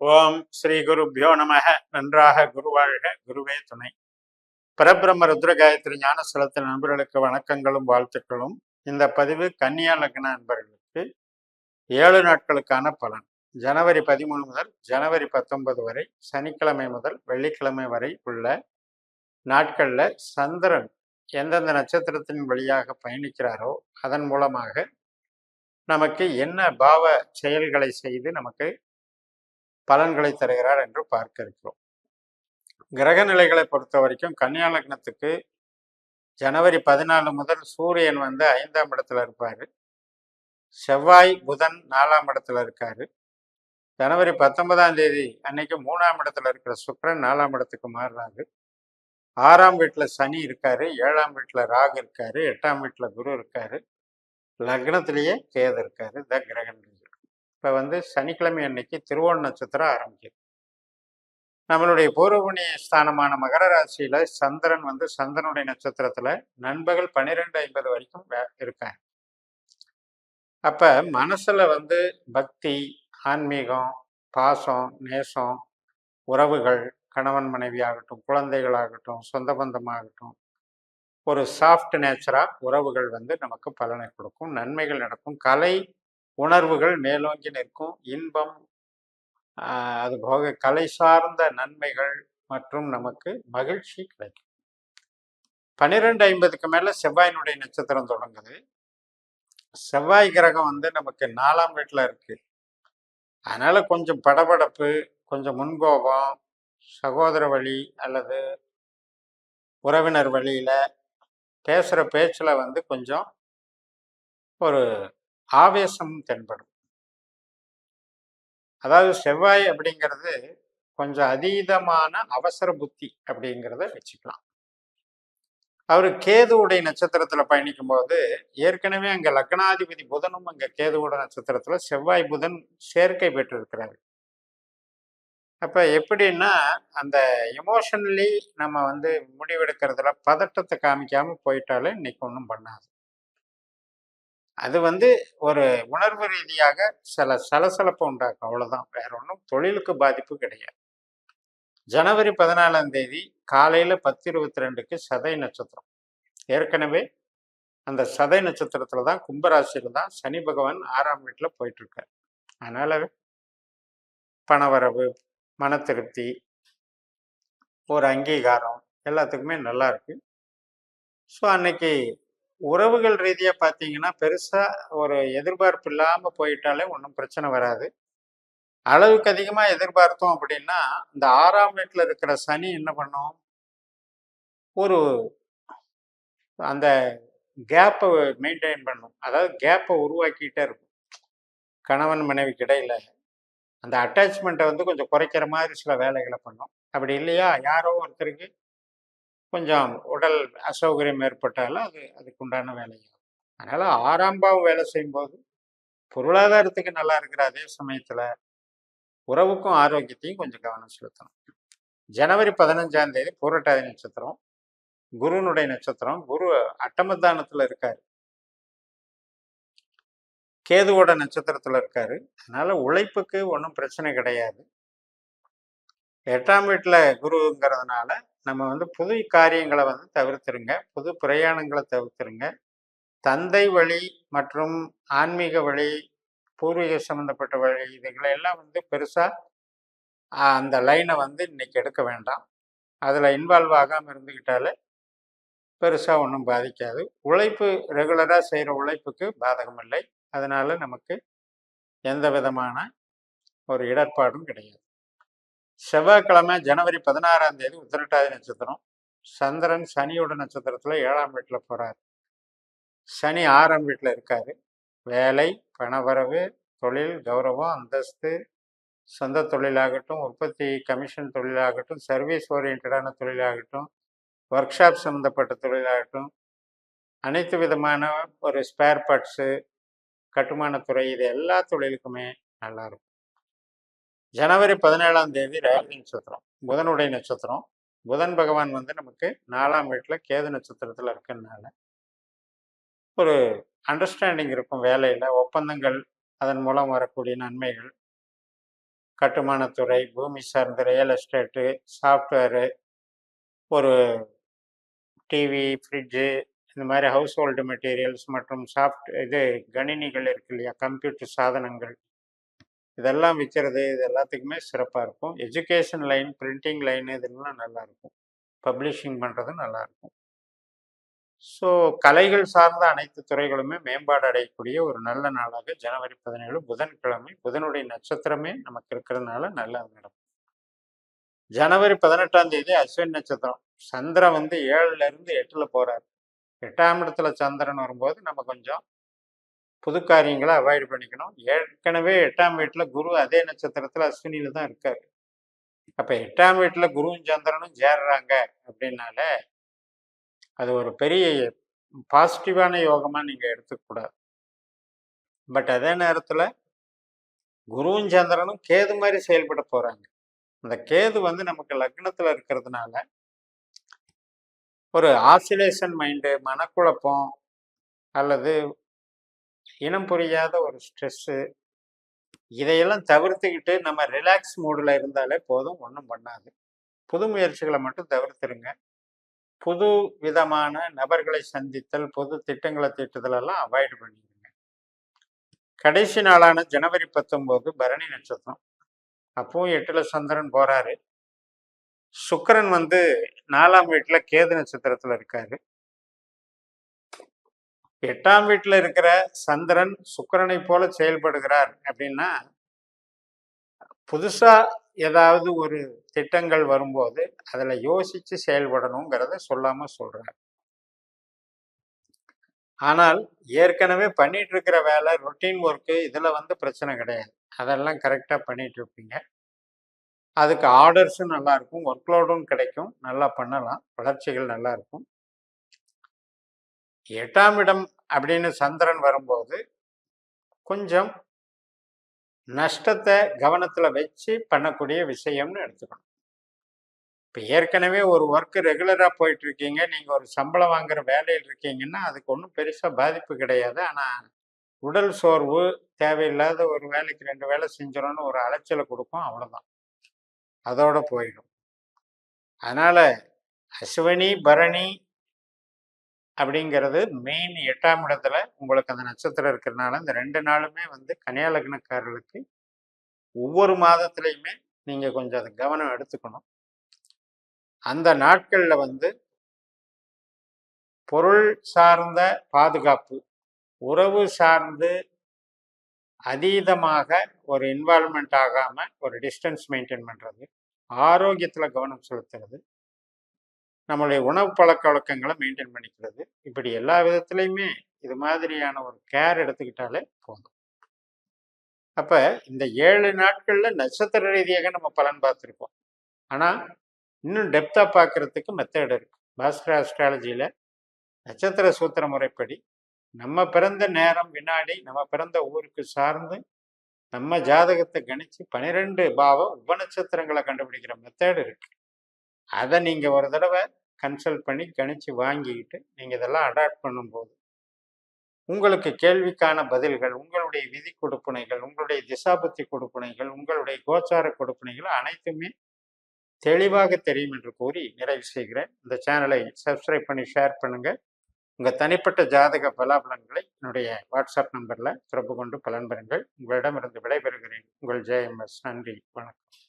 ஓம் ஸ்ரீ குருப்யோ நமக. நன்றாக குருவாழ்க, குருவே துணை. பரபிரம்ம ருத்ர காயத்ரி ஞான ஸ்தலத்தின் நண்பர்களுக்கு வணக்கங்களும் வாழ்த்துக்களும். இந்த பதிவு கன்னியா லக்ன நண்பர்களுக்கு 7 நாட்களுக்கான பலன். ஜனவரி 13 முதல் ஜனவரி 19 வரை, சனிக்கிழமை முதல் வெள்ளிக்கிழமை வரை உள்ள நாட்கள்ல சந்திரன் எந்தெந்த நட்சத்திரத்தின் வழியாக பயணிக்கிறாரோ அதன் மூலமாக நமக்கு என்ன பாவ செயல்களை செய்து நமக்கு பலன்களை தருகிறார் என்று பார்க்க இருக்கிறோம். கிரக நிலைகளை பொறுத்த வரைக்கும் கன்னியா லக்னத்துக்கு ஜனவரி 14 முதல் சூரியன் 5ஆம் இடத்துல இருப்பாரு. செவ்வாய் புதன் 4ஆம் இடத்துல இருக்காரு. ஜனவரி 19ஆம் தேதி அன்னைக்கு 3ஆம் இடத்துல இருக்கிற சுக்கிரன் 4ஆம் இடத்துக்கு மாறுறாரு. 6ஆம் வீட்டுல சனி இருக்காரு, 7ஆம் வீட்டுல ராகு இருக்காரு, 8ஆம் வீட்டுல குரு இருக்காரு, லக்னத்திலேயே கேது இருக்காரு. இந்த கிரக நிலைகள். இப்ப சனிக்கிழமை அன்னைக்கு திருவோண நட்சத்திரம் ஆரம்பிக்குது. நம்மளுடைய பூர்வ புண்ணிய ஸ்தானமான மகர ராசியில சந்திரன் சந்திரனுடைய நட்சத்திரத்துல நண்பகல் 12:50 வரைக்கும் இருக்காங்க. அப்ப மனசுல பக்தி, ஆன்மீகம், பாசம், நேசம், உறவுகள், கணவன் மனைவி ஆகட்டும், குழந்தைகள் ஆகட்டும், சொந்த பந்தமாகட்டும், ஒரு சாஃப்ட் நேச்சரா உறவுகள் நமக்கு பலனை கொடுக்கும், நன்மைகள் நடக்கும், கலை உணர்வுகள் மேலோங்கி நிற்கும், இன்பம், அது போக கலை சார்ந்த நன்மைகள் மற்றும் நமக்கு மகிழ்ச்சி கிடைக்கும். 12:50க்கு மேல செவ்வாயினுடைய நட்சத்திரம் தொடங்குது. செவ்வாய் கிரகம் நமக்கு 4ஆம் வீட்டுல இருக்கு. அதனால கொஞ்சம் படபடப்பு, கொஞ்சம் முன்கோபம், சகோதர வழி அல்லது உறவினர் வழியில பேசுற பேச்சுல கொஞ்சம் ஒரு ஆவேசம் தென்படும். அதாவது செவ்வாய் அப்படிங்கிறது கொஞ்சம் அதீதமான அவசர புத்தி அப்படிங்கிறத வச்சுக்கலாம். அவர் கேதுவுடைய நட்சத்திரத்துல பயணிக்கும் போது ஏற்கனவே அங்க லக்னாதிபதி புதனும் அங்க கேதுவோட நட்சத்திரத்துல செவ்வாய் புதன் சேர்க்கை பெற்றிருக்கிறாரு. அப்ப எப்படின்னா அந்த எமோஷனலி நம்ம முடிவெடுக்கிறதுல பதட்டத்தை காமிக்காம போயிட்டாலே இன்னைக்கு ஒன்றும் பண்ணாது. அது ஒரு உணர்வு ரீதியாக சில சலசலப்பை உண்டாக்கும், அவ்வளவுதான். வேற ஒன்றும் தொழிலுக்கு பாதிப்பு கிடையாது. ஜனவரி 14ஆம் தேதி காலையில 10:22க்கு சதய நட்சத்திரம். ஏற்கனவே அந்த சதய நட்சத்திரத்துல தான் கும்பராசியில தான் சனி பகவான் 6ஆம் வீட்டுல போயிட்டு இருக்காரு. அதனால பணவரவு, மன திருப்தி, ஒரு அங்கீகாரம் எல்லாத்துக்குமே நல்லா இருக்கு. ஸோ அன்னைக்கு உறவுகள் ரீதியா பார்த்தீங்கன்னா பெருசா ஒரு எதிர்பார்ப்பு இல்லாம போயிட்டாலே ஒன்றும் பிரச்சனை வராது. அளவுக்கு அதிகமா எதிர்பார்த்தோம் அப்படின்னா இந்த 6ஆம் வீட்டுல இருக்கிற சனி என்ன பண்ணும், ஒரு அந்த கேப்பை மெயின்டைன் பண்ணும். அதாவது கேப்பை உருவாக்கிட்டே இருக்கும். கணவன் மனைவிக்கு இடையில அந்த அட்டாச்மெண்ட்டை கொஞ்சம் குறைக்கிற மாதிரி சில வேலைகளை பண்ணும். அப்படி இல்லையா யாரோ ஒருத்தருக்கு கொஞ்சம் உடல் அசௌகரியம் ஏற்பட்டாலும் அதுக்கு உண்டான வேலைகள். அதனால 6ஆம் பாவம் வேலை செய்யும்போது பொருளாதாரத்துக்கு நல்லா இருக்கிற அதே சமயத்துல உறவுக்கும் ஆரோக்கியத்தையும் கொஞ்சம் கவனம் செலுத்தணும். ஜனவரி 15ஆம் தேதி பூரட்டாதி நட்சத்திரம், குருனுடைய நட்சத்திரம். குரு அட்டமத்தானத்துல இருக்காரு, கேதுவோட நட்சத்திரத்துல இருக்காரு. அதனால உழைப்புக்கு ஒன்றும் பிரச்சனை கிடையாது. 8ஆம் வீட்டுல குருங்கிறதுனால நம்ம புது காரியங்களை தவிர்த்துருங்க, புது பிரயாணங்களை தவிர்த்துருங்க. தந்தை வழி மற்றும் ஆன்மீக வழி, பூர்வீக சம்பந்தப்பட்ட வழி, இதுகளை எல்லாம் பெருசா அந்த லைனை இன்னைக்கு எடுக்க வேண்டாம். அதுல இன்வால்வ் ஆகாம இருந்துக்கிட்டாலே பெருசா ஒன்றும் பாதிக்காது. உழைப்பு ரெகுலரா செய்யற உழைப்புக்கு பாதகம் இல்லை. அதனால நமக்கு எந்த விதமான ஒரு இடர்பாடும் கிடையாது. செவ்வாய்க்கிழமை ஜனவரி 16ஆம் தேதி உத்திரட்டாதி நட்சத்திரம். சந்திரன் சனியோட நட்சத்திரத்துல 7ஆம் வீட்டுல போறாரு. சனி 6ஆம் வீட்டுல இருக்காரு. வேலை, பணவரவு, தொழில், கௌரவம், அந்தஸ்து, சொந்த தொழிலாகட்டும், உற்பத்தி கமிஷன் தொழிலாகட்டும், சர்வீஸ் ஓரியன்டான தொழிலாகட்டும், ஒர்க் ஷாப் சம்மந்தப்பட்ட தொழிலாகட்டும், அனைத்து விதமான ஒரு ஸ்பேர் பார்ட்ஸு, கட்டுமானத்துறை, இது எல்லா தொழிலுக்குமே நல்லா இருக்கும். ஜனவரி 17ஆம் தேதி ரேவதி நட்சத்திரம், புதனுடைய நட்சத்திரம். புதன் பகவான் நமக்கு 4ஆம் வீட்டுல கேது நட்சத்திரத்துல இருக்கிறதுனால ஒரு அண்டர்ஸ்டாண்டிங் இருக்கும். வேலையில ஒப்பந்தங்கள், அதன் மூலம் வரக்கூடிய நன்மைகள், கட்டுமானத்துறை, பூமி சார்ந்த ரியல் எஸ்டேட்டு, சாஃப்ட்வேரு, ஒரு டிவி, ஃப்ரிட்ஜு, இந்த மாதிரி ஹவுஸ் ஹோல்டு மெட்டீரியல்ஸ் மற்றும் கணினிகள் இருக்கு இல்லையா, கம்ப்யூட்டர் சாதனங்கள், இதெல்லாம் விற்கிறது, இது எல்லாத்துக்குமே சிறப்பாக இருக்கும். எஜுகேஷன் லைன், பிரிண்டிங் லைன், இதெல்லாம் நல்லாயிருக்கும். பப்ளிஷிங் பண்ணுறதும் நல்லாயிருக்கும். ஸோ கலைகள் சார்ந்த அனைத்து துறைகளுமே மேம்பாடு அடையக்கூடிய ஒரு நல்ல நாளாக ஜனவரி 17 புதன்கிழமை, புதனுடைய நட்சத்திரமே நமக்கு இருக்கிறதுனால நல்லா நடக்கும். ஜனவரி 18ஆம் தேதி அஸ்வின் நட்சத்திரம். சந்திரன் வந்து 7ல இருந்து 8ல் போறார். 8ஆம் இடத்துல சந்திரன் வரும்போது நம்ம கொஞ்சம் புது காரியங்களை அவாய்ட் பண்ணிக்கணும். ஏற்கனவே 8ஆம் வீட்டில் குரு அதே நட்சத்திரத்தில் அஸ்வினியில தான் இருக்காரு. அப்போ 8ஆம் வீட்டில் குருவும் சந்திரனும் சேர்றாங்க அப்படின்னால அது ஒரு பெரிய பாசிட்டிவான யோகமா நீங்க எடுத்துக்கூடாது. பட் அதே நேரத்துல குருவும் சந்திரனும் கேது மாதிரி செயல்பட போறாங்க. அந்த கேது வந்து நமக்கு லக்னத்துல இருக்கிறதுனால ஒரு ஆசிலேஷன் மைண்டு, மனக்குழப்பம் அல்லது இனம் புரியாத ஒரு ஸ்ட்ரெஸ்ஸு, இதையெல்லாம் தவிர்த்துக்கிட்டு நம்ம ரிலாக்ஸ் மூடில் இருந்தாலே போதும், ஒன்றும் பண்ணாது. புது முயற்சிகளை மட்டும் தவிர்த்துருங்க. புது விதமான நபர்களை சந்தித்தல், பொது திட்டங்களை தீட்டுதலெல்லாம் அவாய்ட் பண்ணிடுங்க. கடைசி நாளான ஜனவரி 19 பரணி நட்சத்திரம். அப்பவும் 8ல் சந்திரன் போறாரு. சுக்கிரன் வந்து 4ஆம் வீட்டுல கேது நட்சத்திரத்துல இருக்காரு. 8ஆம் வீட்டுல இருக்கிற சந்திரன் சுக்கிரனை போல செயல்படுகிறார் அப்படின்னா, புதுசா ஏதாவது ஒரு திட்டங்கள் வரும்போது அதுல யோசிச்சு செயல்படணுங்கிறத சொல்லாம சொல்றார். ஆனால் ஏற்கனவே பண்ணிட்டு இருக்கிற வேலை, ரொட்டீன் ஒர்க்கு, இதுல வந்து பிரச்சனை கிடையாது. அதெல்லாம் கரெக்டா பண்ணிட்டு இருப்பீங்க. அதுக்கு ஆர்டர்ஸும் நல்லா இருக்கும், ஒர்க்லோடும் கிடைக்கும், நல்லா பண்ணலாம், வளர்ச்சிகள் நல்லா இருக்கும். 8ஆம் இடம் அப்படின்னு சந்திரன் வரும்போது கொஞ்சம் நஷ்டத்தை கவனத்துல வச்சு பண்ணக்கூடிய விஷயம்னு எடுத்துக்கணும். இப்போ ஏற்கனவே ஒரு ஒர்க்கு ரெகுலரா போயிட்டு இருக்கீங்க, நீங்க ஒரு சம்பளம் வாங்குற வேலையில் இருக்கீங்கன்னா அதுக்கு ஒன்றும் பெருசா பாதிப்பு கிடையாது. ஆனா உடல் சோர்வு, தேவையில்லாத ஒரு வேலைக்கு 2 வேலை செஞ்சிடணும்னு ஒரு அலைச்சலை கொடுக்கும், அவ்வளவுதான், அதோட போயிடும். அதனால அஸ்வினி பரணி அப்படிங்கிறது மெயின் 8ஆம் இடத்துல உங்களுக்கு அந்த நட்சத்திரம் இருக்கிறதுனால இந்த 2 நாளுமே வந்து கன்னியா லக்னக்காரர்களுக்கு ஒவ்வொரு மாதத்துலையுமே நீங்க கொஞ்சம் அதை கவனம் எடுத்துக்கணும். அந்த நாட்கள்ல வந்து பொருள் சார்ந்த பாதுகாப்பு, உறவு சார்ந்து அதீதமாக ஒரு இன்வால்மெண்ட் ஆகாம ஒரு டிஸ்டன்ஸ் மெயின்டைன் பண்றது, ஆரோக்கியத்துல கவனம் செலுத்துறது, நம்மளுடைய உணவு பழக்க வழக்கங்களை மெயின்டைன் பண்ணிக்கிறது, இப்படி எல்லா விதத்துலையுமே இது மாதிரியான ஒரு கேர் எடுத்துக்கிட்டாலே போதும். அப்ப இந்த 7 நாட்கள்ல நட்சத்திர ரீதியாக நம்ம பலன் பார்த்துருக்கோம். ஆனா இன்னும் டெப்தா பார்க்கறதுக்கு மெத்தட் இருக்கு. பாஸ்கர் அஸ்ட்ராலஜியில நட்சத்திர சூத்திர முறைப்படி நம்ம பிறந்த நேரம், வினாடி, நம்ம பிறந்த ஊருக்கு சார்ந்து நம்ம ஜாதகத்தை கணிச்சு 12 பாவம் உபநட்சத்திரங்களை கண்டுபிடிக்கிற மெத்தட் இருக்கு. அதை நீங்க ஒரு தடவை கன்சல்ட் பண்ணி கணிச்சு வாங்கிக்கிட்டு நீங்க இதெல்லாம் அடாப்ட் பண்ணும்போது உங்களுக்கு கேள்விக்கான பதில்கள், உங்களுடைய விதி கொடுப்புனைகள், உங்களுடைய திசாபுத்தி கொடுப்புனைகள், உங்களுடைய கோச்சார கொடுப்புனைகள் அனைத்துமே தெளிவாக தெரியும் என்று கூறி நிறைவு செய்கிறேன். இந்த சேனலை சப்ஸ்கிரைப் பண்ணி ஷேர் பண்ணுங்க. உங்கள் தனிப்பட்ட ஜாதக பலாபலன்களை என்னுடைய வாட்ஸ்அப் நம்பரில் தொடர்பு கொண்டு பலன் பெறுங்கள். உங்களிடமிருந்து விடைபெறுகிறேன். உங்கள் JMS. நன்றி, வணக்கம்.